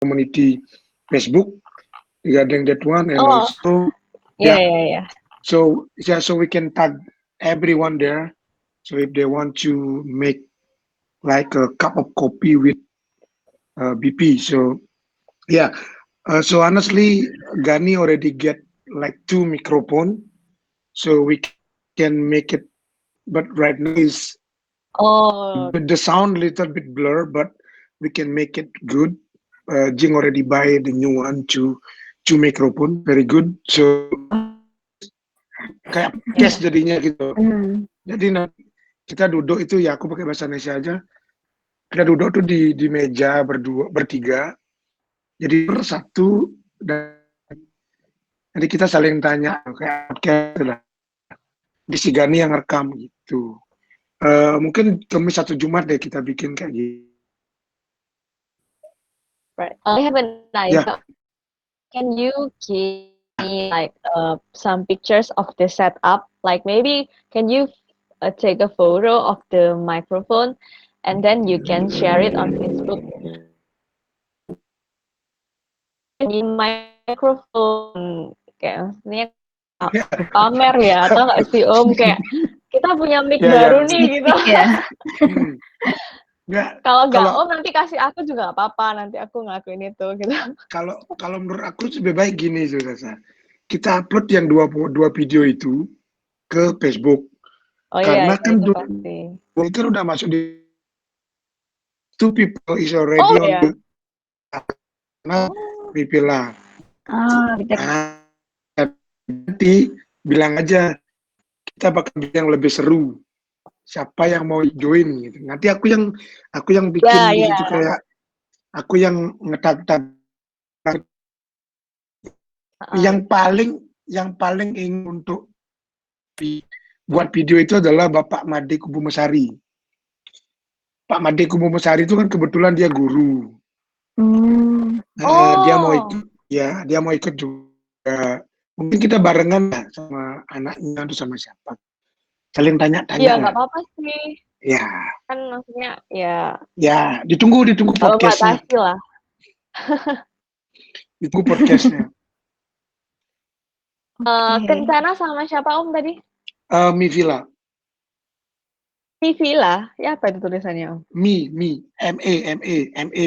community Facebook regarding that one, and Oh, also yeah. so we can tag everyone there. So if they want to make like a cup of coffee with BP, so yeah. So honestly, Gani already get like 2 microphone, so we can make it. But right now is Oh, with the sound little bit blur, but we can make it good. Jing already buy the new one, two microphone, very good. So kayak podcast yeah. jadinya gitu. Hmm. Jadi nanti kita duduk itu ya aku pakai bahasa Indonesia aja. Kita duduk tuh di meja berdua, bertiga. Jadi satu dan jadi kita saling tanya kayak podcast lah. Di si Gani yang rekam gitu. Mungkin Kamis atau Jumat deh kita bikin kayak gitu. Right. I have an Ya, idea. Can you give me like some pictures of the setup? Like maybe can you take a photo of the microphone and then you can share it on Facebook. Ini microphone kayak maksudnya ya, pamer ya atau nggak sih Om kayak kita punya mic ya, baru ya. nih gitu. Ya. Nggak, Kalau nggak kalau Om nanti kasih aku juga nggak apa-apa, nanti aku ngakuin itu gitu. kalau menurut aku lebih baik gini Rasa. Kita upload yang dua video itu ke Facebook. Oh iya, Karena kan itu pasti. itu udah masuk di two people is already Oh on iya. the nah, pipilah. Gitu. Nanti bilang aja kita bakal bikin yang lebih seru. Siapa yang mau join gitu. Nanti aku yang bikin Ya, di ya. situ kayak aku yang ngetak-tak. Yang paling ingin untuk buat video itu adalah Bapak Made Kubumesari. Pak Made Kubumesari itu kan kebetulan dia guru. Dia mau ikut, ya dia mau ikut juga. Mungkin kita barengan ya sama anaknya atau sama siapa. Saling tanya-tanya. Iya, nggak apa-apa sih. Ya. Kan maksudnya ya. Ya, ditunggu podcastnya. Batasi lah. Ditunggu podcastnya. Kencana sama siapa Om tadi? Mi Villa. Mi Villa? Ya apa itu tulisannya Om? ME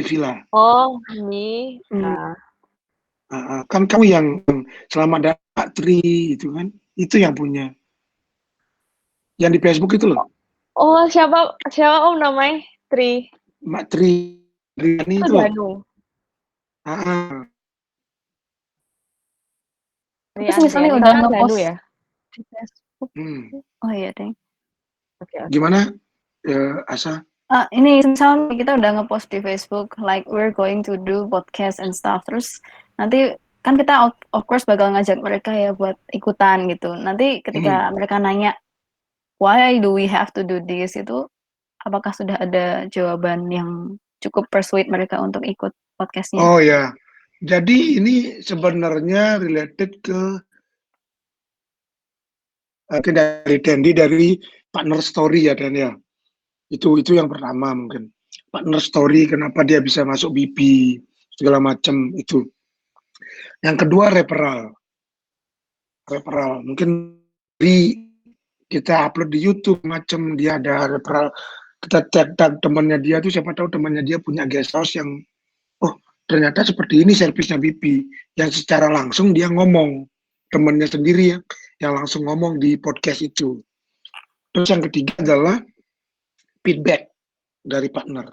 Villa. Oh, Mi. Nah. Kan kamu yang Selamat Datang Tri itu kan, itu yang punya. Yang di Facebook itu loh. Oh, siapa Om namanya? Tri. Mbak Tri ini itu. Danu. Terus misalnya udah ngepost ya di Facebook. Oh iya deh. Okay. Gimana Asa? Ini misalnya kita udah ngepost di Facebook like we're going to do podcast and stuff, terus nanti kan kita of course bakal ngajak mereka ya buat ikutan gitu. Nanti ketika mereka nanya why do we have to do this, itu apakah sudah ada jawaban yang cukup persuade mereka untuk ikut podcastnya? Oh ya, jadi ini sebenarnya related ke dari Dendi dari partner story ya Dan ya. Itu yang pertama mungkin. Partner story kenapa dia bisa masuk BP segala macam itu. Yang kedua referral mungkin kita upload di YouTube macam dia ada referral, kita tag temannya dia tuh, siapa tahu temannya dia punya guest house yang ternyata seperti ini servisnya BP, yang secara langsung dia ngomong, temannya sendiri yang langsung ngomong di podcast itu. Terus yang ketiga adalah feedback dari partner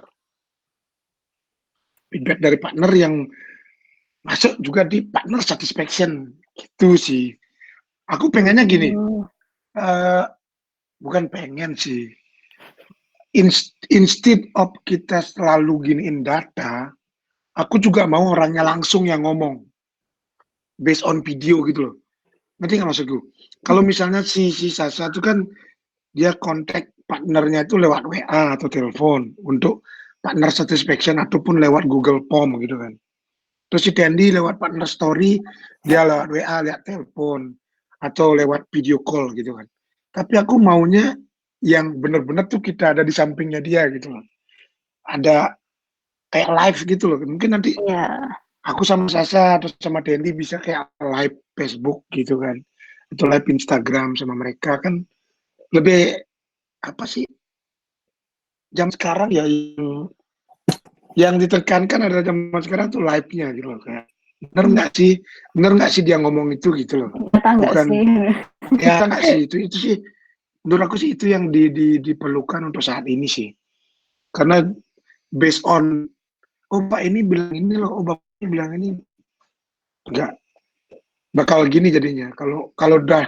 yang masuk juga di partner satisfaction. Itu sih aku pengennya gini, bukan pengen sih, instead of kita selalu giniin data, aku juga mau orangnya langsung yang ngomong based on video gitu loh. Ngerti nggak maksudku? Kalau misalnya si Sasa itu kan dia kontak partnernya itu lewat WA atau telepon untuk partner satisfaction ataupun lewat Google Form gitu kan. Terus si Dendi lewat partner story, dia lewat WA, lewat telepon atau lewat video call gitu kan. Tapi aku maunya yang benar-benar tuh kita ada di sampingnya dia gitu loh. Ada kayak live gitu loh. Mungkin nanti Iya. aku sama Sasa atau sama Dendi bisa kayak live Facebook gitu kan, atau live Instagram sama mereka kan lebih apa sih? Jam sekarang ya yang ditekankan adalah zaman sekarang tuh live-nya gitu loh kayak bener nggak sih dia ngomong itu gitu loh, Nyata nggak bukan sih? ya nggak sih itu sih menurut aku sih itu yang diperlukan untuk saat ini sih, karena based on oh Pak ini bilang ini loh, oh Bapak ini bilang ini, nggak bakal gini jadinya kalau kalau udah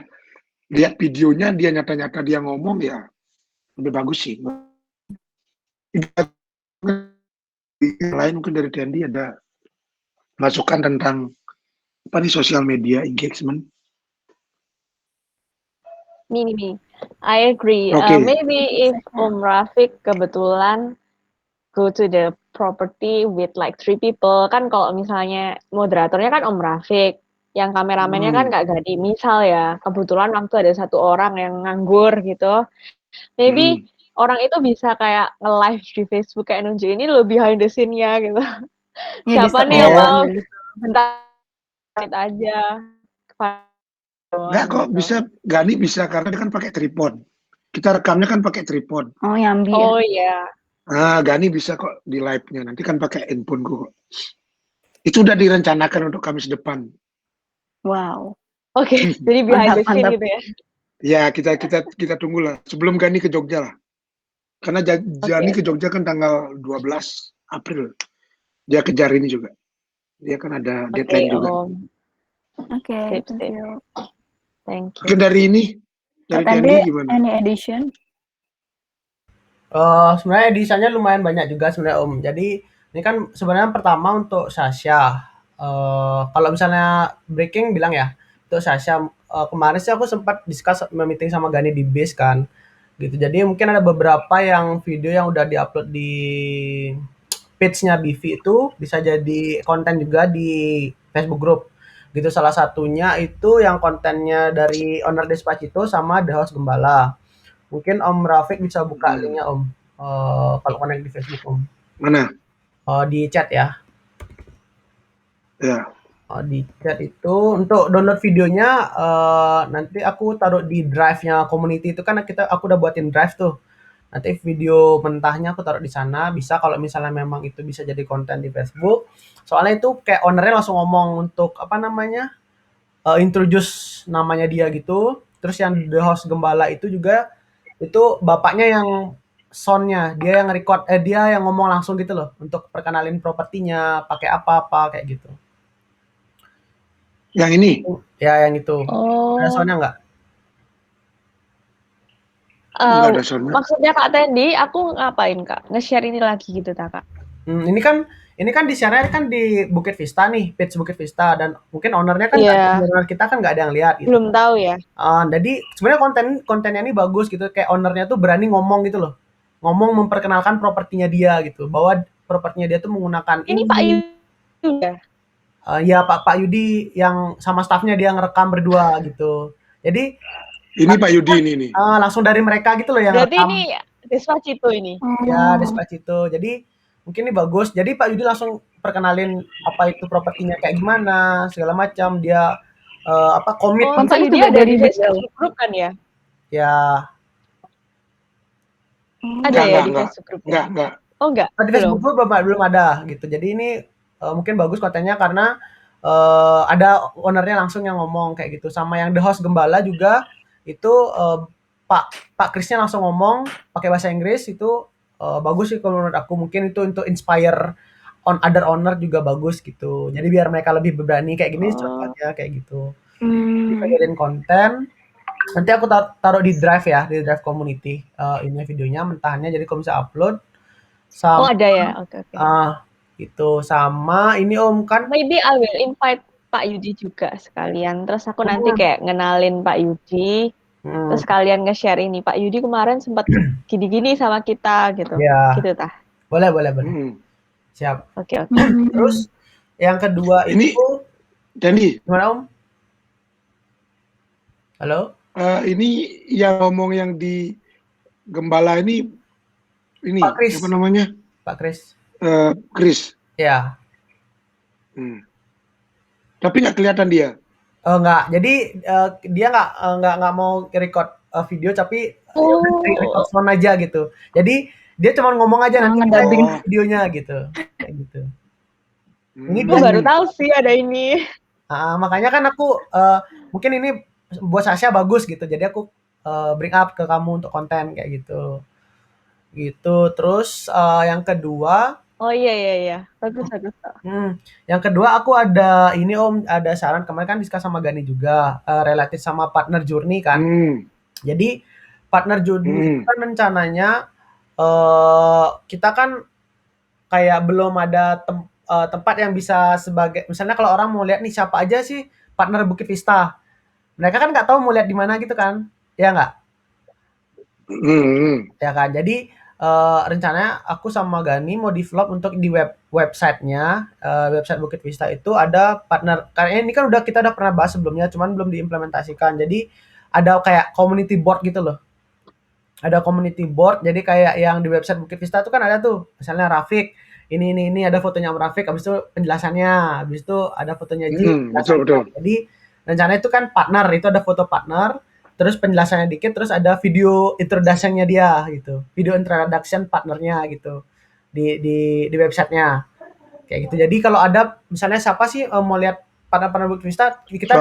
lihat videonya dia nyata-nyata dia ngomong ya lebih bagus sih. Yang lain mungkin dari Dendi ada masukan tentang apa nih social media engagement. Nih. I agree. Oke. Maybe if Rafiq kebetulan go to the property with like 3 people, kan kalau misalnya moderatornya kan Rafiq, yang kameramennya kan Kak Gadi. Misal ya, kebetulan waktu ada 1 orang yang nganggur gitu, maybe orang itu bisa kayak nge-live di Facebook kayak nunjukin ini loh behind the scene-nya gitu. Ya, Siapa nih yang mau gitu, bentar aja. Enggak kok Gitu. bisa, Gani bisa karena dia kan pakai tripod. Kita rekamnya kan pakai tripod. Oh, nyambi ya. Oh iya. Gani bisa kok di live-nya. Nanti kan pakai handphoneku kok. Itu udah direncanakan untuk Kamis depan. Wow. Oke, jadi behind the scene Mantap. gitu ya. Ya, kita tunggulah sebelum Gani ke Jogja lah. Karena Gani ke Jogja kan tanggal 12 April. Dia kejar ini juga. Dia kan ada deadline juga. Oke, Sip. thank you. Thank you. Mungkin dari ini, dari Dendi gimana? Any addition? Sebenarnya edisannya lumayan banyak juga sebenarnya Om. Jadi ini kan sebenarnya pertama untuk Sasha. Kalau misalnya breaking bilang ya untuk Sasha, kemarin sih aku sempat discuss meeting sama Gani di base kan, gitu. Jadi mungkin ada beberapa yang video yang udah diupload di page-nya BV itu bisa jadi konten juga di Facebook group, gitu. Salah satunya itu yang kontennya dari owner Despacito sama The House Gembala. Mungkin Om Rafiq bisa buka linknya Om, kalau connect di Facebook Om. Mana? Di chat ya. Ya. Di chat itu untuk download videonya, nanti aku taruh di drive-nya community itu kan aku udah buatin drive tuh. Nanti video mentahnya aku taruh di sana, bisa kalau misalnya memang itu bisa jadi konten di Facebook. Soalnya itu kayak owner-nya langsung ngomong untuk apa namanya, introduce namanya dia gitu. Terus yang The House Gembala itu juga itu bapaknya yang sound-nya, dia yang record, dia yang ngomong langsung gitu loh untuk perkenalin propertinya, pakai apa-apa kayak gitu. Yang ini? Ya yang itu. Ada sound-nya nggak? Nggak ada sound-nya. Maksudnya Kak Tendi, aku ngapain Kak? Nge-share ini lagi gitu tak Kak? Ini kan di share kan di Bukit Vista nih, page Bukit Vista, dan mungkin owner-nya kan owner kita kan nggak ada yang lihat gitu. Belum tahu ya. Jadi sebenarnya kontennya ini bagus gitu, kayak owner-nya tuh berani ngomong gitu loh. Ngomong memperkenalkan propertinya dia gitu, bahwa propertinya dia tuh menggunakan Ini Pak Yudi ya? Ya Pak Yudi yang sama staffnya dia ngerekam berdua gitu. Jadi ini Pak Yudi ini. Langsung dari mereka gitu loh yang berarti rekam. Ini Despacito ini. Ya Despacito. Jadi mungkin ini bagus. Jadi Pak Yudi langsung perkenalin apa itu propertinya kayak gimana segala macam. Dia komit. Pak Yudi ada di Facebook group kan ya? Ya. Ada ya di Facebook group? Enggak. Oh enggak? Di Facebook group belum ada gitu. Jadi ini mungkin bagus kontennya karena ada ownernya langsung yang ngomong kayak gitu. Sama yang The House Gembala juga itu Pak Krisnya langsung ngomong pakai bahasa Inggris itu bagus sih kalau menurut aku. Mungkin itu untuk inspire other owner juga bagus gitu. Jadi biar mereka lebih berani kayak gini contohnya kayak gitu. Bisa jadiin konten. Nanti aku taruh di drive ya, di drive community ini videonya mentahannya. Jadi kalau bisa upload. Ada ya. Oke. Itu sama ini Om kan. Maybe I will invite Pak Yudi juga sekalian. Terus aku nanti kayak ngenalin Pak Yudi. Terus kalian nge-share ini. Pak Yudi kemarin sempat gini-gini sama kita gitu. Ya. Gitu tah. Boleh. Siap. Oke. Terus yang kedua ini, itu Dendi. Gimana Om? Halo? Ini yang ngomong yang di Gembala ini Pak Kris. apa namanya? Pak Kris. Chris. Ya. Tapi nggak kelihatan dia. Enggak. Jadi dia nggak mau record video tapi record sound aja gitu. Jadi dia cuma ngomong aja nanti kita ngedubbing videonya gitu. Kayak gitu. Ini Aku baru tahu sih ada ini. makanya kan aku mungkin ini buat Sasha bagus gitu. Jadi aku bring up ke kamu untuk konten kayak gitu. Gitu. Terus yang kedua, Oh iya. Bagus. yang kedua aku ada ini Om, ada saran kemarin kan discuss sama Gani juga related sama partner journey kan. Jadi partner journey itu kan rencananya kita kan kayak belum ada tempat yang bisa sebagai misalnya kalau orang mau lihat nih siapa aja sih partner Bukit Vista. Mereka kan nggak tahu mau lihat di mana gitu kan. Ya nggak? Ya kan. Jadi rencananya aku sama Gani mau develop untuk di websitenya website Bukit Vista itu ada partner. Karena ini kan kita udah pernah bahas sebelumnya, cuman belum diimplementasikan. Jadi ada kayak community board gitu loh. Ada community board. Jadi kayak yang di website Bukit Vista itu kan ada tuh, misalnya Rafiq. Ini ada fotonya Om Rafiq. Habis itu penjelasannya. Habis itu ada fotonya Ji. Betul. Jadi rencananya itu kan partner. Itu ada foto partner. Terus penjelasannya dikit, terus ada video introduction-nya dia gitu. Video introduction partnernya gitu di websitenya kayak gitu. Jadi kalau ada misalnya siapa sih mau lihat partner-partner Bukit Vista, kita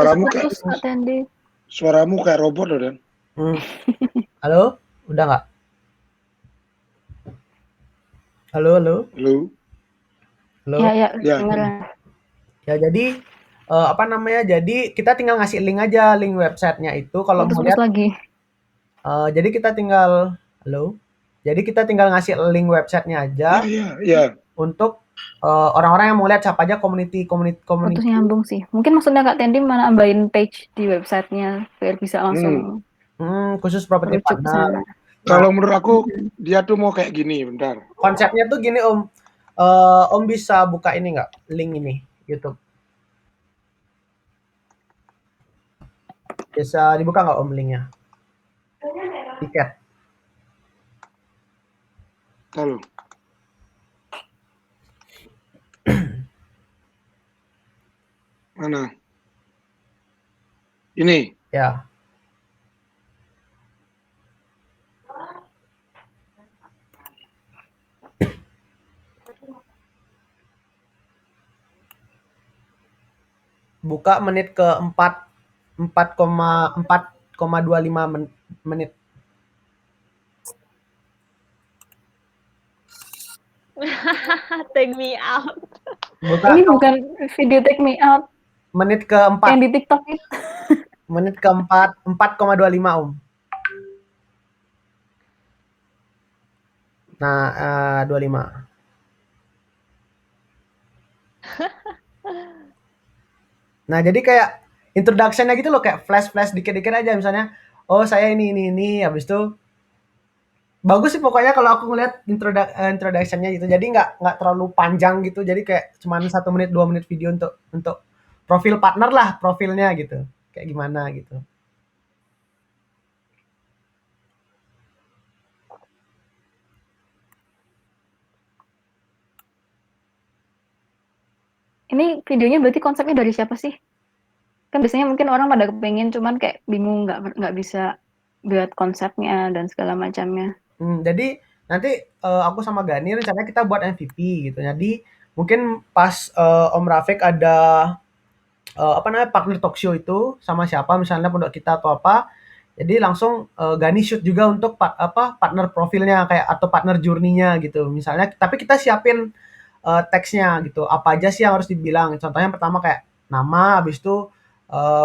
suaramu kayak robot loh Dan. Halo, udah nggak? Halo. Ya. Ya jadi jadi kita tinggal ngasih link aja, link websitenya itu kalau mau lihat lagi. Jadi kita tinggal Jadi kita tinggal ngasih link websitenya aja. Iya. Untuk orang-orang yang mau lihat siapa aja community. Putus nyambung sih. Mungkin maksudnya Kak Tendi mana nambahin page di websitenya biar bisa langsung khusus properti partner. Kalau menurut aku dia tuh mau kayak gini, bentar. Konsepnya tuh gini Om. Om bisa buka ini nggak? Link ini YouTube. Bisa dibuka nggak Om linknya? Tiket. Halo. Mana? Ini. Ya. Buka menit ke 4,25 menit. Take me out. Ini bukan video take me out. Menit ke 4. Yang di TikTok itu. Menit ke 4,25 Om. Nah, 25. Nah, jadi kayak introduction-nya gitu loh, kayak flash dikit-dikit aja misalnya, oh saya ini, habis itu bagus sih pokoknya kalau aku ngeliat introduction-nya gitu. Jadi nggak terlalu panjang gitu. Jadi kayak cuman 1 menit 2 menit video untuk profil partner lah, profilnya gitu. Kayak gimana gitu. Ini videonya berarti konsepnya dari siapa sih? Kan biasanya mungkin orang pada kepengen cuman kayak bingung nggak bisa buat konsepnya dan segala macamnya. Jadi nanti aku sama Gani rencananya kita buat MVP gitu. Jadi mungkin pas Om Rafiq ada partner talk show itu sama siapa misalnya pondok kita atau apa. Jadi langsung Gani shoot juga untuk partner profilnya kayak atau partner journey-nya gitu. Misalnya tapi kita siapin teksnya gitu. Apa aja sih yang harus dibilang? Contohnya yang pertama kayak nama, habis itu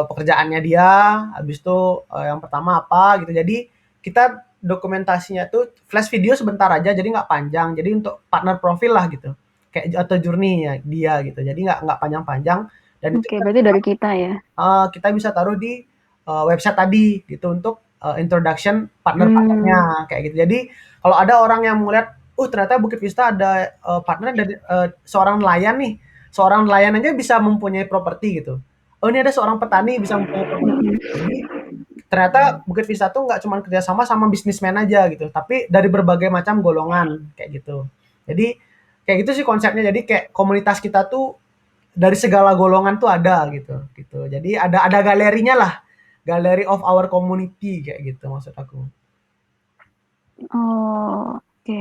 pekerjaannya dia, habis itu yang pertama apa gitu. Jadi kita dokumentasinya tuh flash video sebentar aja, jadi nggak panjang. Jadi untuk partner profil lah gitu, kayak atau journey-nya dia gitu. Jadi nggak panjang-panjang. Dan Oke, berarti dari kita ya. Kita bisa taruh di website tadi gitu untuk introduction partner-partnernya kayak gitu. Jadi kalau ada orang yang melihat ternyata Bukit Vista ada partner dari seorang nelayan nih. Seorang nelayan aja bisa mempunyai properti gitu. Oh ini ada seorang petani bisa mempunyai properti. Jadi ternyata Bukit Vista tuh nggak cuma kerjasama sama bisnismen aja gitu, tapi dari berbagai macam golongan kayak gitu. Jadi Kayak gitu sih konsepnya. Jadi kayak komunitas kita tuh dari segala golongan tuh ada gitu. Jadi ada galerinya lah. Gallery of our community kayak gitu maksud aku. Oh, oke.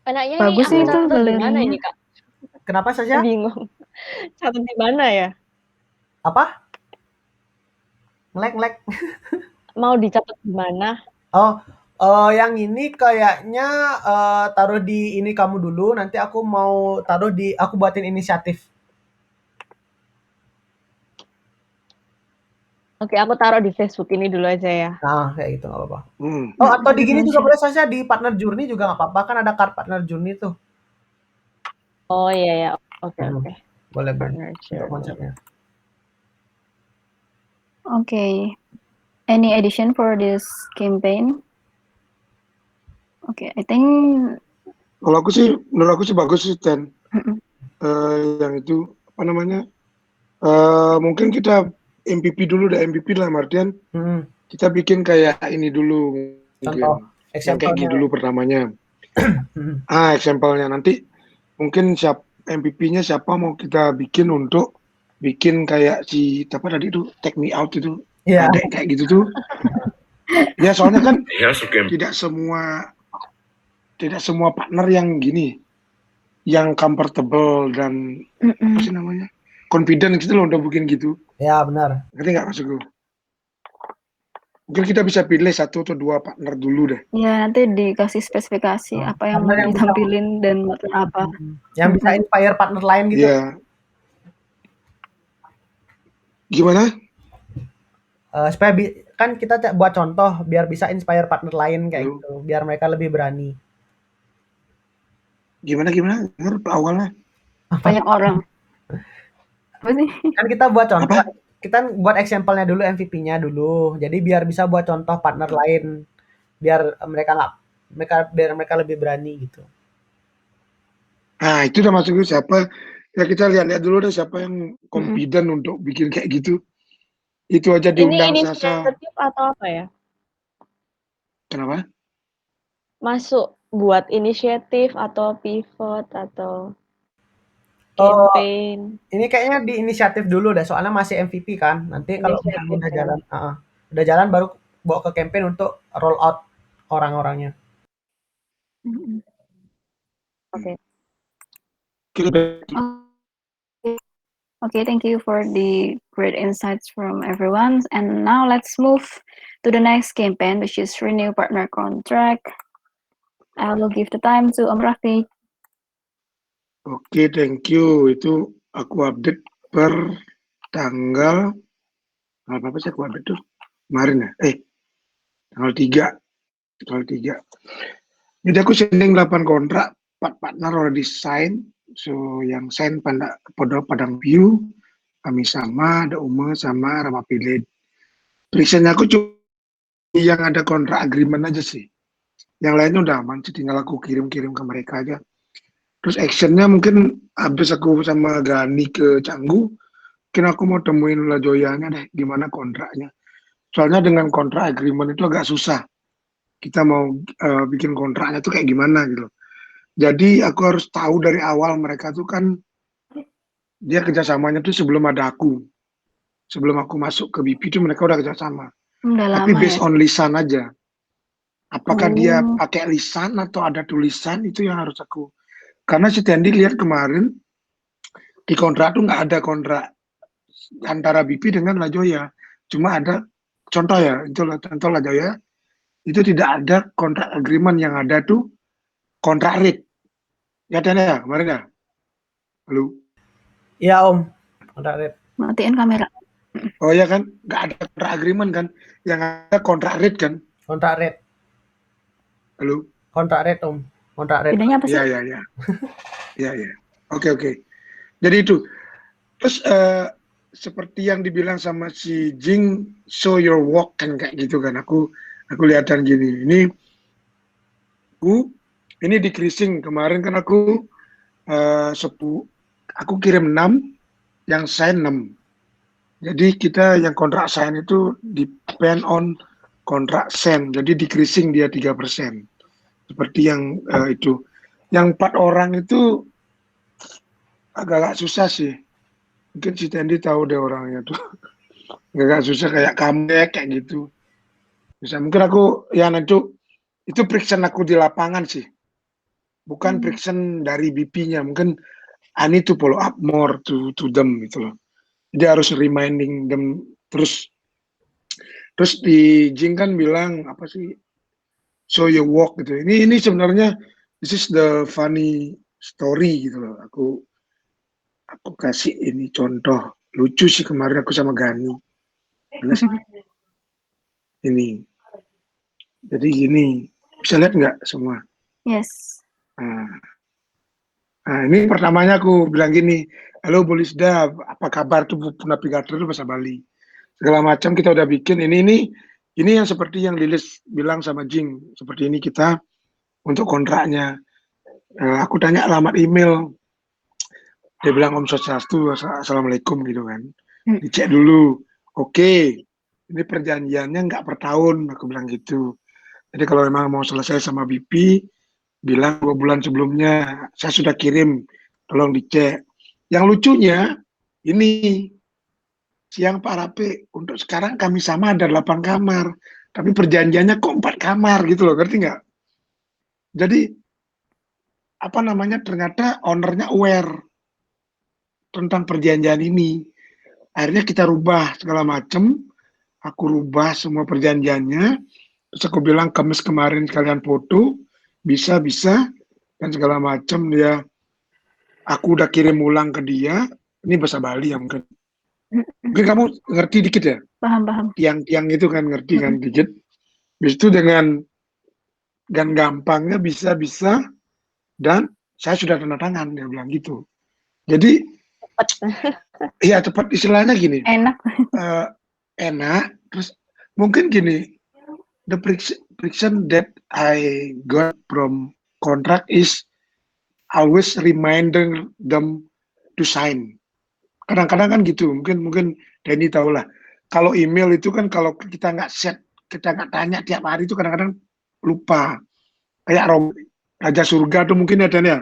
Enaknya ini Bagus aku sih itu catat di mana galerinya. ini, Kak? Kenapa saja? Bingung. Catat di mana ya? Apa? Ngelek. Mau dicatat di mana? Oh, yang ini kayaknya taruh di ini kamu dulu. Nanti aku mau taruh di aku buatin inisiatif. Oke, aku taruh di Facebook ini dulu aja ya. Nah, kayak gitu nggak apa-apa. Hmm. Oh, atau di gini juga Siap. boleh saja di partner journey juga nggak apa-apa kan ada card partner journey tuh. Oh iya ya. Oke, Hmm, oke. boleh Partner untuk journey. konsepnya. Okay. Any addition for this campaign? Okay, I think Kalau aku sih, menurut aku sih bagus sih, Ten. mm-mm. Yang itu apa namanya? Mungkin kita MVP dulu, deh MVP lah, Martian. Hmm, Kita bikin kayak ini dulu, contoh, mungkin yang kayak gini example-nya. dulu pertamanya. Hmm, Example-nya nanti mungkin MVP-nya siapa mau kita bikin untuk bikin kayak si apa tadi itu take me out itu Iya. adek kayak gitu tuh. Ya soalnya kan Yes, okay. tidak semua partner yang gini, yang comfortable dan apa Mm-mm. sih namanya confident gitu loh udah bikin gitu. Ya, benar. Ngerti nggak maksudku? Mungkin kita bisa pilih 1 atau 2 partner dulu deh. Ya, nanti dikasih spesifikasi apa yang mau Partner yang bisa, ditampilin dan materi apa. yang bisa inspire partner lain gitu. Iya. Gimana? Supaya kan kita buat contoh biar bisa inspire partner lain kayak Halo? gitu, biar mereka lebih berani. Gimana? Menurut awalnya? Banyak orang. Apa sih? Kan kita buat contoh, Apa? kita buat example-nya dulu, MVP-nya dulu. Jadi biar bisa buat contoh partner lain, biar mereka lebih berani gitu. Nah, itu udah masuk siapa? Ya kita lihat dulu deh siapa yang confident untuk bikin kayak gitu. Itu aja diundang Ini Sasa. inisiatif atau apa ya? Kenapa? Masuk buat inisiatif atau pivot atau Oh, campaign. ini kayaknya di inisiatif dulu deh, soalnya masih MVP kan. Nanti kalau misalnya Inisiatif udah ya. jalan, udah jalan baru bawa ke campaign untuk roll out orang-orangnya. Mm-mm. Oke. Okay, thank you for the great insights from everyone. And now let's move to the next campaign, which is renew partner contract. I will give the time to Om Raffi. Oke, thank you. Itu aku update per tanggal apa sih aku update tuh? Kemarin ya? Tanggal 3. Jadi aku sending 8 kontrak, 4 partner already sign. So yang sign Padang View, kami sama, ada Uma sama Ramapilid. Tulisannya aku cuma yang ada kontrak agreement aja sih. Yang lainnya udah aman sih, tinggal aku kirim-kirim ke mereka aja. Terus actionnya mungkin habis aku sama Gani ke Canggu, mungkin aku mau temuin Lajoyanya deh, gimana kontraknya. Soalnya dengan kontrak agreement itu agak susah. Kita mau bikin kontraknya tuh kayak gimana gitu. Jadi aku harus tahu dari awal mereka tuh kan dia kerjasamanya tuh sebelum ada aku. Sebelum aku masuk ke BP itu mereka udah kerjasama. Udah Tapi lama based ya. on lisan aja. Apakah dia Oh. pakai lisan atau ada tulisan itu yang harus aku. Karena si Tendi lihat kemarin di kontrak tuh nggak ada kontrak antara BP dengan Lajoya. Cuma ada contoh ya, itu contoh Lajoya itu tidak ada kontrak agreement, yang ada tuh kontrak rate. Ya Ten ya kemarin ya. Halo. Iya Om, kontrak rate. Matiin kamera. Oh ya kan, nggak ada kontrak agreement kan, yang ada kontrak rate kan. Kontrak rate. Halo. Kontrak rate Om, kontrak rate. Bedanya apa sih? Ya. Ya. Oke. Jadi itu. Terus seperti yang dibilang sama si Jing, show your work kan kayak gitu kan. Aku lihatan gini. Ini decreasing kemarin kan aku aku kirim 6, yang sign 6. Jadi kita yang kontrak sign itu depend on kontrak sign. Jadi decreasing dia 3%. Seperti yang itu. yang 4 orang itu agak susah sih. Mungkin si Tendi tahu deh orangnya tuh. Agak susah kayak comeback kayak gitu. Bisa mungkin aku ya nanti itu friction aku di lapangan sih. Bukan friction dari BP-nya. Mungkin I need to follow up more to them gitu loh. Jadi harus reminding them terus di Jing kan bilang apa sih, show your work gitu. Ini sebenarnya this is the funny story gitu loh. Aku kasih ini contoh lucu sih kemarin aku sama Gani. Mana sih? Ini. Jadi gini, bisa lihat nggak semua? Yes. Nah, ini pertamanya aku bilang gini, halo Bolisda, apa kabar tuh Navigator itu bahasa Bali. Segala macam kita udah bikin, ini yang seperti yang Lilis bilang sama Jing, seperti ini kita untuk kontraknya. Aku tanya alamat email, dia bilang Om Swastiastu, Assalamualaikum gitu kan. Dicek dulu, oke, ini perjanjiannya nggak per tahun, aku bilang gitu. Jadi kalau memang mau selesai sama BP, bilang 2 bulan sebelumnya, saya sudah kirim, tolong dicek. Yang lucunya, ini, siang Pak Rapi, untuk sekarang kami sama ada 8 kamar, tapi perjanjiannya kok 4 kamar gitu loh, ngerti nggak? Jadi, apa namanya, ternyata ownernya aware tentang perjanjian ini. Akhirnya kita rubah segala macam, aku rubah semua perjanjiannya, terus aku bilang Kamis kemarin kalian foto, bisa, dan segala macam dia. Aku udah kirim ulang ke dia, ini bahasa Bali ya mungkin. Mungkin kamu ngerti dikit ya? Paham. Tiang-tiang itu kan ngerti kan dikit. Habis itu dengan gampangnya bisa, dan saya sudah tanda tangan, dia bilang gitu. Jadi, ya cepat istilahnya gini. Enak. Enak, terus mungkin gini, the friction that I got from contract is always reminding them to sign. Kadang-kadang kan gitu, mungkin Denny tahu lah. Kalau email itu kan kalau kita nggak set, kita nggak tanya tiap hari itu kadang-kadang lupa. Kayak Raja Surga tuh mungkin ya Dan ya.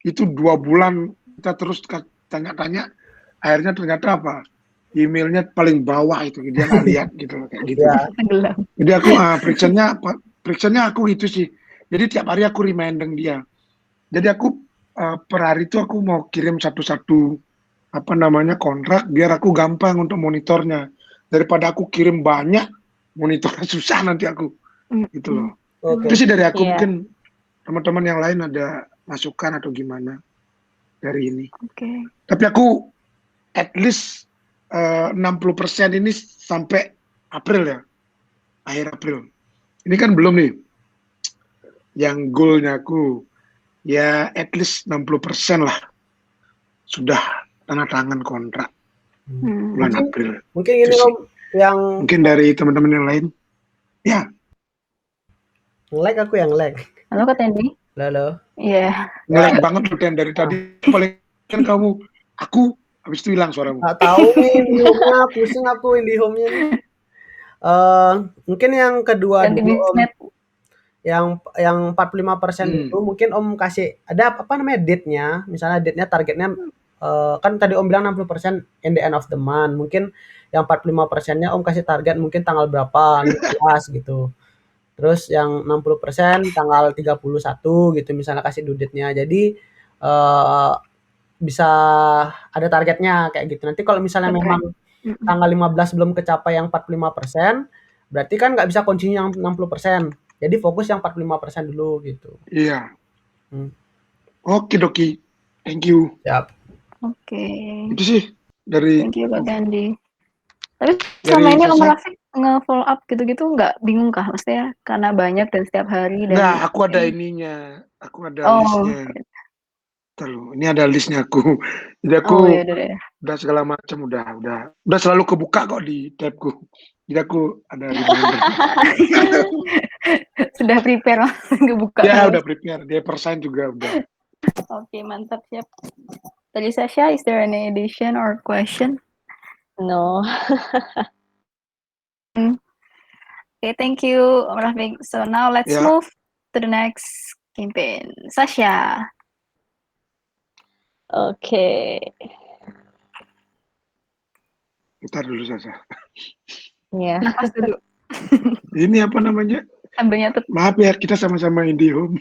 Itu 2 bulan kita terus tanya-tanya, akhirnya ternyata apa? Emailnya paling bawah itu dia nggak lihat gitu kayak gitu. Tenggelam. Jadi aku frictionnya aku itu sih. Jadi tiap hari aku reminding dia. Jadi aku per hari itu aku mau kirim satu-satu apa namanya kontrak biar aku gampang untuk monitornya daripada aku kirim banyak monitornya susah nanti aku gitu loh. Itu sih dari aku. Mungkin teman-teman yang lain ada masukan atau gimana dari ini. Tapi aku at least 60% ini sampai April ya, akhir April. Ini kan belum nih yang goalnya aku ya at least 60% lah sudah tanda tangan kontrak bulan April. Mungkin ini Om yang mungkin dari teman-teman yang lain. Ya. Nge-lag aku yang lag. Halo Kak Tendi. Halo. Iya. Nge-lag banget loh Dan dari tadi. Paling kan kamu, aku habis itu hilang suaramu. Nggak tahu nih IndiHome-nya, pusing aku IndiHome-nya nih. Mungkin yang kedua dulu Om. Yang 45% itu mungkin Om kasih ada apa namanya date-nya, misalnya date-nya targetnya kan tadi Om bilang 60% in the end of the month. Mungkin yang 45%-nya Om kasih target mungkin tanggal berapa, 15 gitu. Terus yang 60% tanggal 31 gitu misalnya kasih due date-nya. Jadi bisa ada targetnya kayak gitu. Nanti kalau misalnya memang tanggal 15 belum kecapai yang 45%, berarti kan nggak bisa kuncinya yang 60%. Jadi fokus yang 45% dulu gitu. Iya. Oke doki. Thank you. Siap. Oke. Itu sih dari Thank you Kak Tendi. Tapi selama ini Om Rafiq nge-follow up gitu-gitu nggak bingung kah? Maksudnya karena banyak dan setiap hari dan Nggak, aku ada ininya. Aku ada listnya. Terus, ini ada listnya aku. Jadi aku udah segala macam udah selalu kebuka kok di tabku. Jadi aku ada reminder. Sudah prepare langsung kebuka. Ya, udah prepare. Dia persign juga udah. Oke, mantap, siap. Tadi Sasha, is there any addition or question? No. Okay, thank you, Om Rafiq. So now let's move to the next campaign. Sasha. Okay. Ntar dulu Sasa. Yeah. Nafas dulu. Ini apa namanya? Sambil nyatet. Maaf ya, kita sama-sama IndiHome.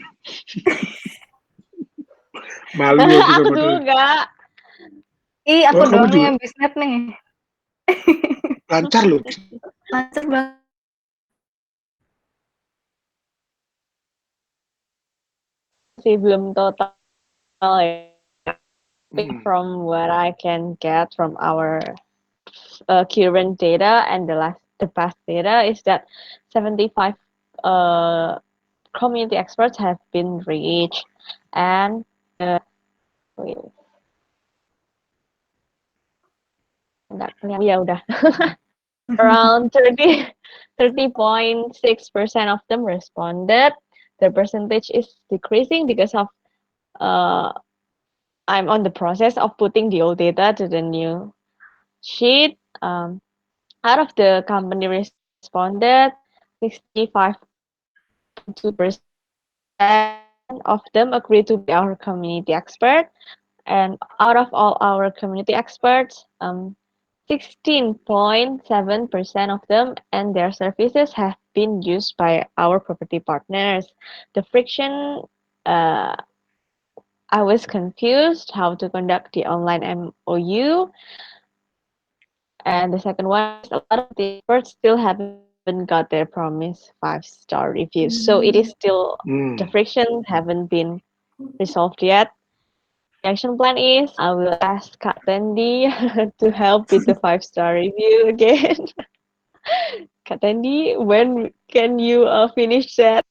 Malu aku Aku sama dulu dia. Kak. Ih, aku Oh, kamu doang nih juga? yang bisnet nih. Lancar loh. Lancar banget. Sih belum total ya. Hmm. From what I can get from our current data and the past data is that 75 community experts have been reached and wait, enggak kelihatan ya udah around 30.6% of them responded. The percentage is decreasing because of I'm on the process of putting the old data to the new sheet. Out of the company responded, 65.2% of them agree to be our community expert. And out of all our community experts, 16.7% of them and their services have been used by our property partners. The friction, I was confused how to conduct the online MOU. And the second one is a lot of the experts still haven't got their promised 5-star reviews. So it is still, the friction haven't been resolved yet. The action plan is I will ask Kak Tendi to help with the 5-star review again. Kak Tendi, when can you finish that?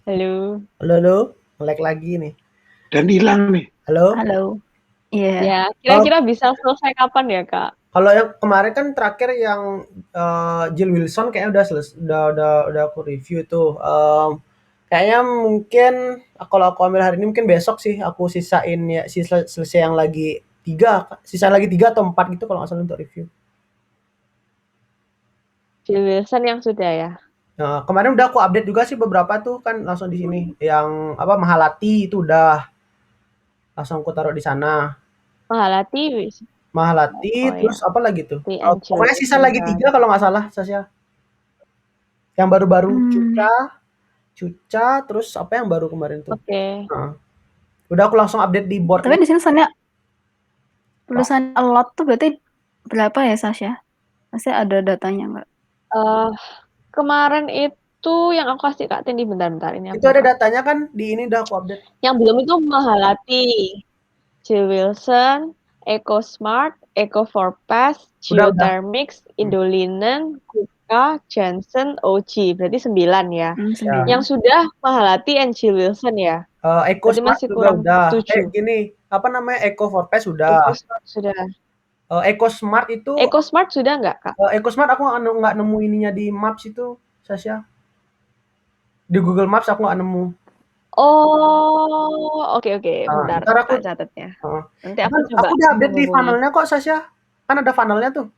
Halo. Halo, nge-lag lagi nih. Dan hilang nih. Halo. Halo. Iya. Ya, kira-kira bisa selesai kapan ya, Kak? Kalau yang kemarin kan terakhir yang Jill Wilson kayaknya udah aku review tuh. Kayaknya mungkin kalau aku ambil hari ini mungkin besok sih aku sisain ya selesai yang lagi 3, sisa lagi 3 atau 4 gitu kalau nggak salah untuk review. Jill Wilson yang sudah ya? Nah, kemarin udah aku update juga sih beberapa tuh kan langsung di sini. Yang apa Mahalati itu udah langsung aku taruh di sana. Mahalati. Mahalati, Oh terus ya, apa lagi tuh? the and Jill Pokoknya sisa Wilson lagi 3 kan. kalau nggak salah, Sasya. Yang baru-baru Cuca, terus apa yang baru kemarin tuh? Oke. Nah, udah aku langsung update di board. Tapi di sini tulisan a lot tuh berarti berapa ya Sasha? Masih ada datanya nggak? Kemarin itu yang aku kasih Kak Tendi bentar-bentar ini aku Itu ada buka. datanya kan di ini udah aku update. Yang belum itu Mahalati, Jill Wilson, Eco Smart, Eco Forpass, Udah. Geothermics, Indolinen, Kuka, Johnson, OG. Berarti 9 ya. Sembilan. Yang sudah Mahalati and Jill Wilson ya. Eco Berarti Smart masih juga kurang udah. 7. Gini, apa namanya Eco Forpass udah. Eco Smart sudah. Eco Smart itu Eco Smart sudah nggak, Kak? Eco Smart aku nggak nemu ininya di Maps itu, Sasha. Di Google Maps aku nggak nemu. Oh, oke. Nah, Bentar, ntar aku tak catat ya. Nanti aku Kan coba aku udah update di menghubungi. funnelnya kok, Sasha. Kan ada funnelnya tuh.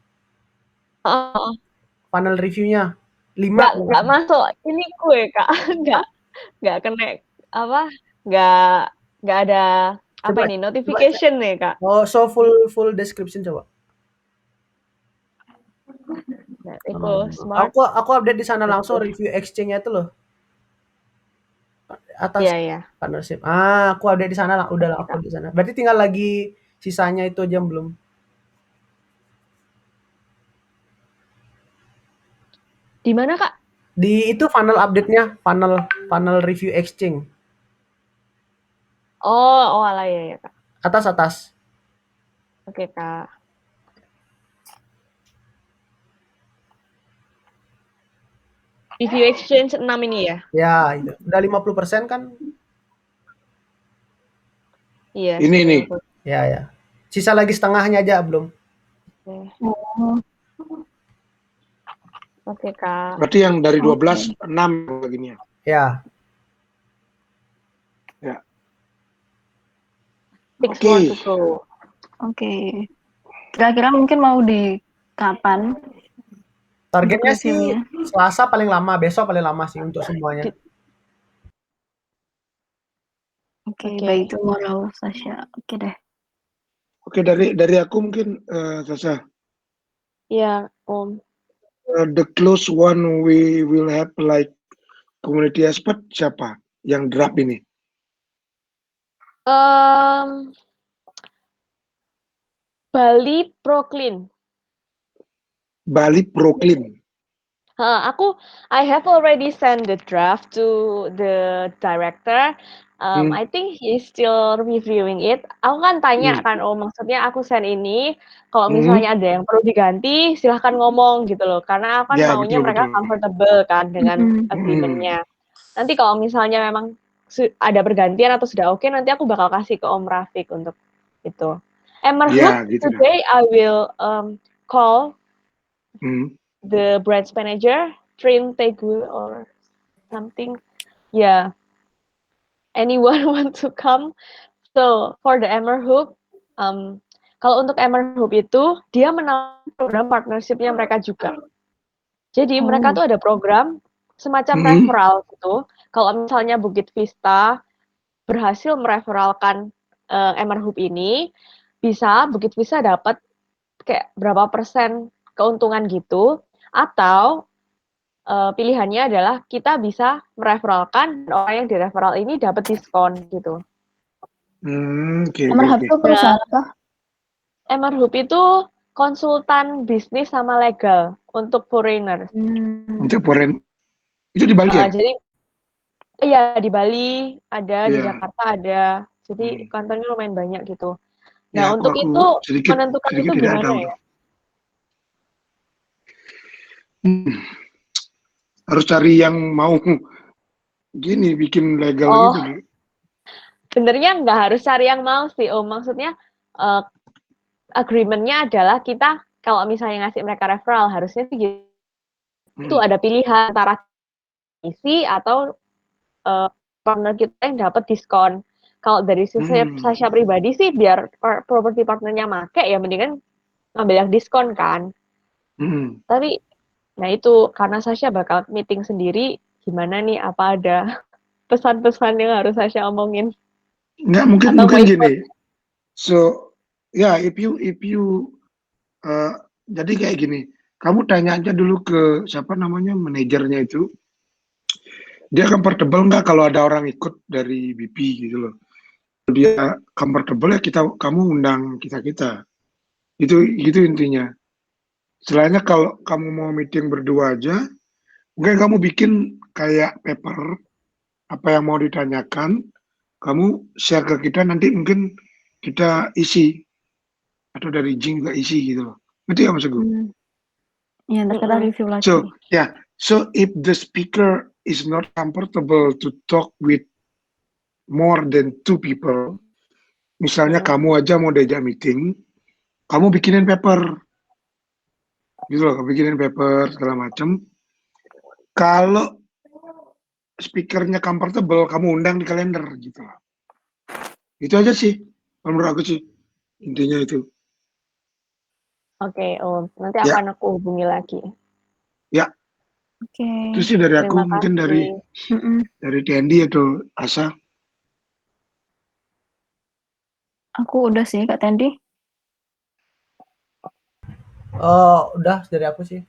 Oh, Funnel reviewnya 5. nggak masuk. Ini kue, Kak. Nggak kena apa? Nggak ada apa Coba, ini notification nih, Kak. show full description coba. Eco Smart. Aku update di sana langsung review exchange-nya itu loh. Atas Iya. partnership. Aku update di sana lah, udah upload di sana. Berarti tinggal lagi sisanya itu aja belum. Di mana, Kak? Di itu funnel update-nya, funnel review exchange. Oh, alah ya, Kak. Atas. Oke, Kak. Review exchange 6 ini ya? Ya, itu. Udah 50% kan? Iya. Ini nih. Ya. Sisa lagi setengahnya aja belum. Oke, Kak. Berarti yang dari 12, 6 begini ya? Ya. Oke. Oke. Kira-kira mungkin mau di kapan? Targetnya sih reviewnya. Selasa paling lama, besok paling lama sih untuk semuanya. Oke, Oke. baik tomorrow, Sasha. Oke deh. Oke, dari aku mungkin Sasha, Ya, Om. the close one we will have like community expert siapa yang draft ini? Bali Proclean. Bali Proclean. I have already sent the draft to the director. I think he's still reviewing it. Aku kan tanya kan, maksudnya aku send ini, kalau misalnya ada yang perlu diganti, silahkan ngomong gitu loh. Karena aku kan Ya, maunya betul, mereka betul. comfortable kan dengan agreement-nya. Nanti kalau misalnya memang ada pergantian atau sudah oke, nanti aku bakal kasih ke Om Rafiq untuk itu. Ya, Emerhoop, gitu dah. today I will call the branch manager, Trin Teguh or something. Yeah. Anyone want to come? So for the Emerhoop, kalau untuk Emerhoop itu dia menawarkan program partnership-nya mereka juga. Jadi mereka tuh ada program semacam referral gitu. Kalau misalnya Bukit Vista berhasil mereferalkan Emerhoop ini, bisa Bukit Vista dapat kayak berapa persen keuntungan gitu, atau pilihannya adalah kita bisa mereferalkan dan orang yang direferal ini dapat diskon gitu. Emerhub itu perusahaan apa? Emerhub itu konsultan bisnis sama legal untuk foreigner. Untuk foreign itu di Bali ya? Jadi iya di Bali ada, di Iya. Jakarta ada. Jadi kantornya lumayan banyak gitu. Ya, Nah, untuk aku itu sedikit menentukan itu tidak gimana tahu. ya? Harus cari yang mau gini bikin legal gitu. Sebenarnya nggak harus cari yang mau sih, Om. Maksudnya agreement-nya adalah kita kalau misalnya ngasih mereka referral harusnya sih gitu. Itu ada pilihan antara isi atau partner kita yang dapat diskon. Kalau dari Sasha pribadi sih biar property partnernya make ya mendingan ngambil yang diskon kan. Tapi nah itu karena Sasha bakal meeting sendiri, gimana nih, apa ada pesan-pesan yang harus Sasha omongin? Nggak, mungkin gini. So ya, if you jadi kayak gini, kamu tanya aja dulu ke siapa namanya manajernya itu, dia comfortable nggak kalau ada orang ikut dari BP gitu loh. Dia comfortable ya kamu undang kita. Itu intinya. Selainnya kalau kamu mau meeting berdua aja, mungkin kamu bikin kayak paper apa yang mau ditanyakan, kamu share ke kita, nanti mungkin kita isi atau dari Jing juga isi gitu loh. Ngerti ya maksud gue? Iya, ntar kita review lagi. So if the speaker is not comfortable to talk with more than 2 people, misalnya kamu aja mau diajak meeting, kamu bikinin paper, gitu loh, bikinin paper segala macam. Kalau speakernya comfortable, kamu undang di kalender gitu loh. Itu aja sih, menurut aku sih intinya itu. Oke, Om. Nanti akan aku hubungi lagi. Ya. Oke. Itu sih dari aku, mungkin dari Candy atau Asa. Aku udah sih, Kak Tandy. Udah dari aku sih.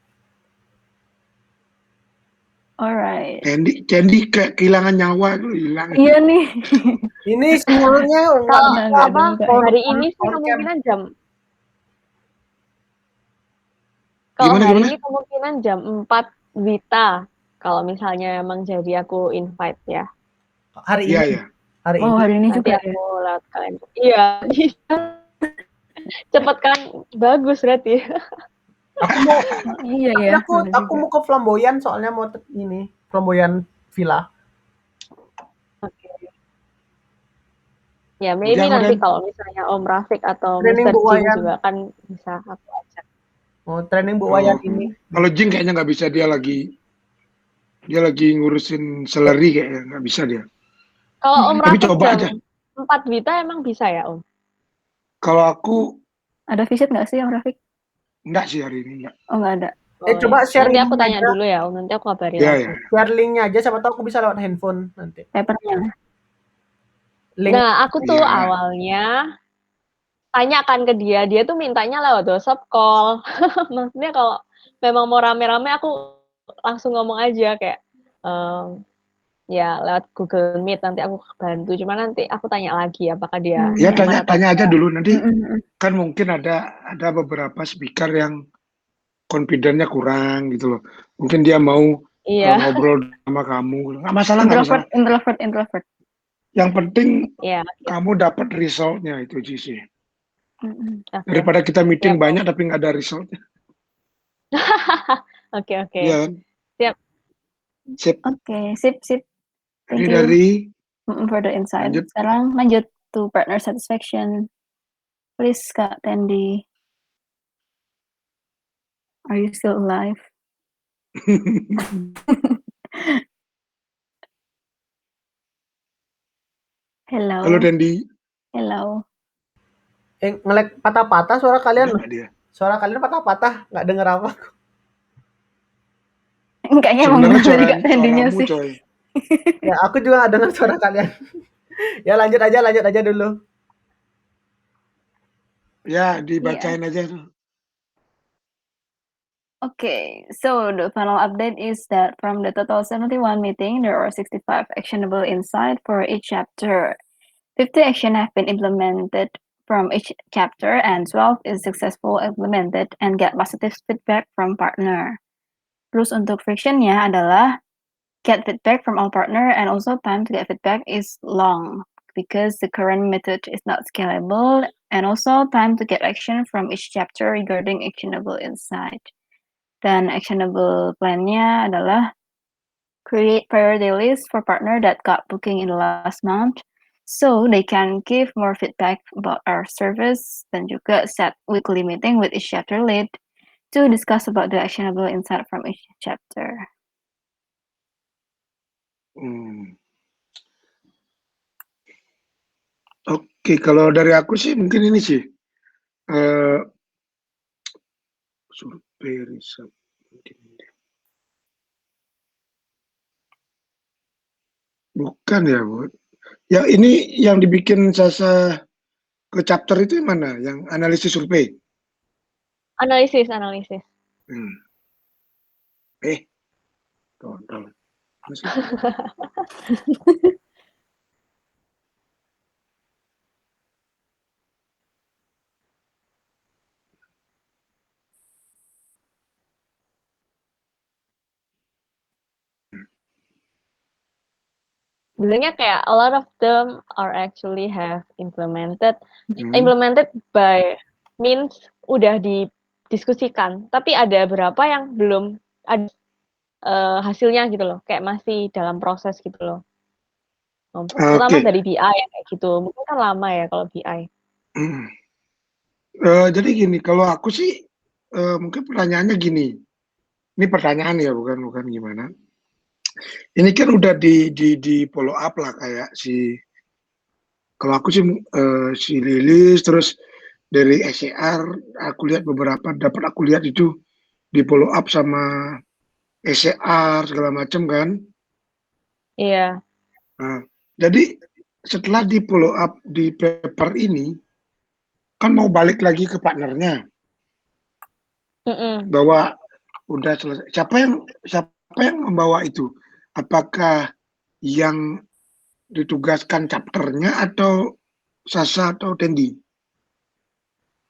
Alright. Candy kayak kehilangan nyawa itu hilang. Iya nih. Ini semuanya hari ini sih kemungkinan jam. Kalau hari ini kemungkinan jam 4 Wita. Kalau misalnya emang jadi aku invite ya. Hari ini. Iya. Hari ini nanti juga aku lewat kalender. Iya. Cepet kan, bagus berarti. Aku mau iya ya. Aku mau ke Flamboyan soalnya mau ini Flamboyan Villa. Oke. Ya, maybe nanti kalau misalnya Om Rafiq atau Mr. Jing juga kan bisa aku ajak. Oh, training Bu Wayan ini. Kalau Jing kayaknya nggak bisa, dia lagi ngurusin salary kayaknya, nggak bisa dia. Kalau Om Rafiq coba aja. 4 Wita emang bisa ya, Om? Kalau aku ada visit nggak sih Om Rafiq? Enggak sih hari ini, enggak. Oh, nggak ada. Coba Boleh. share Nanti aku linknya tanya aja. dulu ya, Om. Nanti aku kabarin Ya, lagi. ya. Share linknya aja, siapa tahu aku bisa lewat handphone nanti. papernya. Link. Nah, aku tuh Iya. awalnya tanyakan ke dia, dia tuh mintanya lewat WhatsApp call. Maksudnya kalau memang mau rame-rame aku langsung ngomong aja kayak ya lewat Google Meet nanti aku bantu. Cuma nanti aku tanya lagi apakah dia Ya, nyaman atau tanya aja enggak. dulu. Nanti Mm-mm. kan mungkin ada beberapa speaker yang confident-nya kurang gitu loh. Mungkin dia mau Iya, ngobrol sama kamu. Nggak masalah, nggak masalah. Introvert. Yang penting iya. kamu dapat result-nya itu sih. Mm-mm. Oke. Daripada kita meeting Siap, Om. banyak tapi nggak ada result-nya. Oke, oke. Iya kan? Siap. Sip. Oke, sip. Ini Thank you dari for the insight. lanjut. Sekarang lanjut to partner satisfaction. Please, Kak Tendi. Are you still alive? Hello. Halo Dendi. Hello. Nge-lag patah-patah suara Ada kalian. nggak dia? Suara kalian patah-patah, nggak denger apa. Kayaknya emang Sebenarnya dari Kak Tendinya suaramu sih. coy. Ya, aku juga nggak dengar suara kalian. Ya lanjut aja dulu. Ya, dibacain aja tuh. Okay, so the final update is that from the total 71 meeting, there are 65 actionable insights for each chapter. 50 action have been implemented from each chapter and 12 is successful implemented and get positive feedback from partner. Terus untuk frictionnya adalah get feedback from all partner and also time to get feedback is long because the current method is not scalable and also time to get action from each chapter regarding actionable insight. Dan actionable plan-nya adalah create priority list for partner that got booking in the last month so they can give more feedback about our service dan juga set weekly meeting with each chapter lead to discuss about the actionable insight from each chapter. Oke, kalau dari aku sih mungkin ini sih. Survei riset. Bukan ya, Bu. Ya ini yang dibikin Sasa ke chapter itu yang mana? Yang analisis survei? Analisis. Total. Sebenarnya kayak a lot of them are actually have implemented Hmm. implemented by means udah didiskusikan, tapi ada beberapa yang belum ada hasilnya gitu loh, kayak masih dalam proses gitu loh. Terutama Oke. dari BI ya kayak gitu, mungkin kan lama ya kalau BI. Jadi gini, kalau aku sih mungkin pertanyaannya gini. Ini pertanyaan ya, bukan gimana. Ini kan udah di follow up lah kayak kalau aku sih si Lilis, terus dari SCR aku lihat dapat aku lihat itu di follow up sama SCR segala macam kan. Iya. Nah, jadi setelah di follow up di paper ini kan mau balik lagi ke partnernya bahwa udah selesai. Siapa yang membawa itu? Apakah yang ditugaskan chapternya atau Sasa atau Tendi?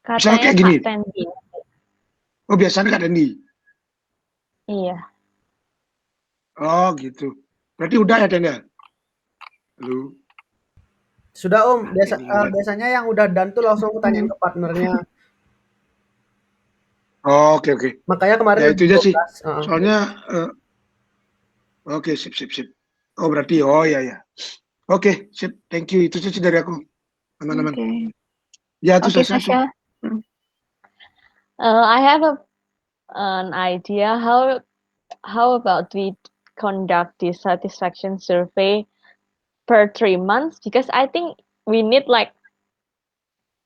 Misalnya Katanya kayak gini. Kak Tendi. Oh, biasanya Kak Tendi. Iya. Oh, gitu. Berarti udah ya, Tendi? Halo. Sudah Om, biasanya yang udah done tuh langsung aku tanyain ke partnernya. Oh, oke. Makanya kemarin Ya itu aja sih. 12. Soalnya oke, sip. Oh, berarti ya. Oke, sip. Thank you. Itu sih dari aku. Teman-teman. Okay. Ya, itu Okay, Sasha. I have an idea how about we conduct this satisfaction survey per 3 months, because I think we need like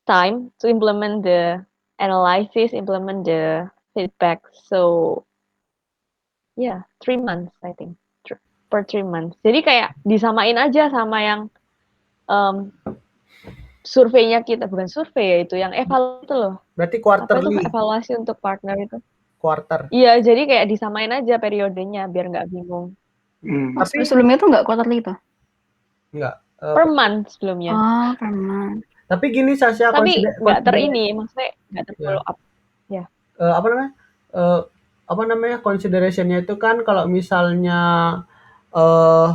time to implement the analysis, implement the feedback. So Yeah, 3 months I think. Per 3 months. Jadi kayak disamain aja sama yang surveinya kita, bukan survei ya itu, yang evaluasi itu loh. Berarti Apa itu quarterly, evaluasi untuk partner itu? quarter. Iya, jadi kayak disamain aja periodenya biar nggak bingung. Oh, Tapi sebelumnya tuh nggak quarterly itu? enggak. Per month sebelumnya. Oh, per month. Tapi gini Sasha, Tapi nggak ini, maksudnya nggak Ya. terfollow up. Ya. Apa namanya? Apa namanya? Consideration-nya itu kan kalau misalnya eh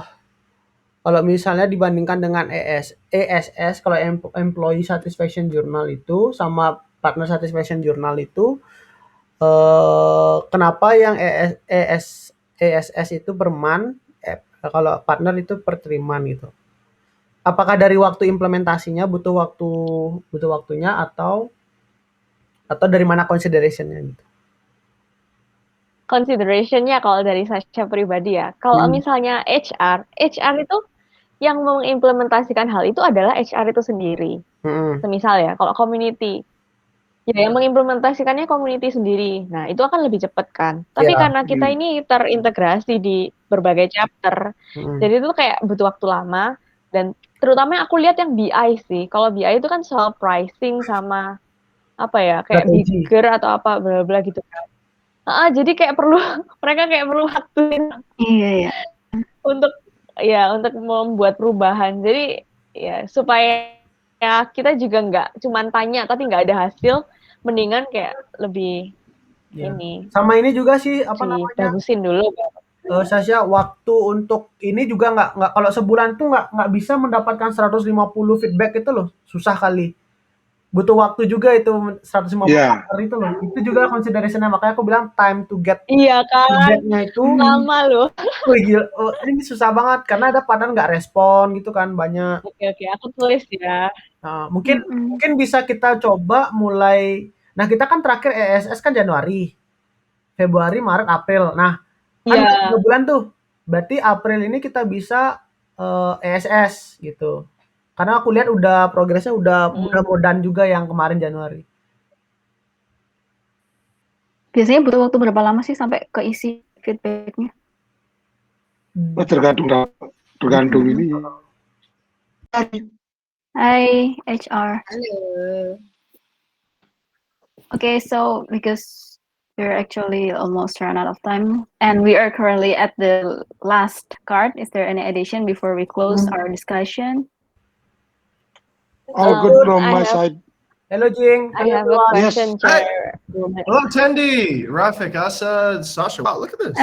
dibandingkan dengan ESS, kalau Employee Satisfaction Journal itu sama Partner Satisfaction Journal itu, kenapa yang ESS itu per month, kalau partner itu per 3 month gitu. Apakah dari waktu implementasinya butuh waktunya atau dari mana consideration-nya gitu? Consideration-nya kalau dari Sasha pribadi ya. Kalau misalnya HR itu yang mengimplementasikan hal itu adalah HR itu sendiri. Semisal ya, kalau community, ya yang mengimplementasikannya community sendiri. Nah, itu akan lebih cepat kan. Tapi Iya. karena kita ini terintegrasi di berbagai chapter, jadi itu kayak butuh waktu lama. Dan terutama aku lihat yang BI sih. Kalau BI itu kan soal pricing sama apa ya, kayak Strategi. bigger atau apa bla bla gitu kan. Jadi kayak perlu mereka kayak perlu waktu Iya, ya. untuk membuat perubahan. Jadi ya supaya ya kita juga nggak cuman tanya tapi nggak ada hasil, mendingan kayak lebih Iya. ini Sama ini juga sih apa namanya? dibagusin dulu. Sasha, waktu untuk ini juga nggak kalau sebulan tuh nggak bisa mendapatkan 150 feedback itu loh, susah kali. Butuh waktu juga itu 150 Iya. hour itu loh. Itu juga consideration-nya, makanya aku bilang time to get Iya kan, feedback-nya itu lama loh. wih gila, ini susah banget karena ada partner nggak respon gitu kan banyak. Oke, aku tulis ya. Nah, mungkin bisa kita coba mulai. Nah, kita kan terakhir ESS kan Januari, Februari, Maret, April. Nah, kan Iya. 3 bulan tuh. Berarti April ini kita bisa ESS gitu. Karena aku lihat udah progresnya udah mau done juga yang kemarin Januari. Biasanya butuh waktu berapa lama sih sampai keisi feedback-nya? Tergantung ini. Hi, HR. Halo. Okay, so because we're actually almost run out of time and we are currently at the last card, is there any addition before we close our discussion? All good from I my have- side. Hello Jing. I have a everyone. Yes. question, Hi. Chair. Hello, Tendi, Rafik, Asa, Sasha. Wow, look at this.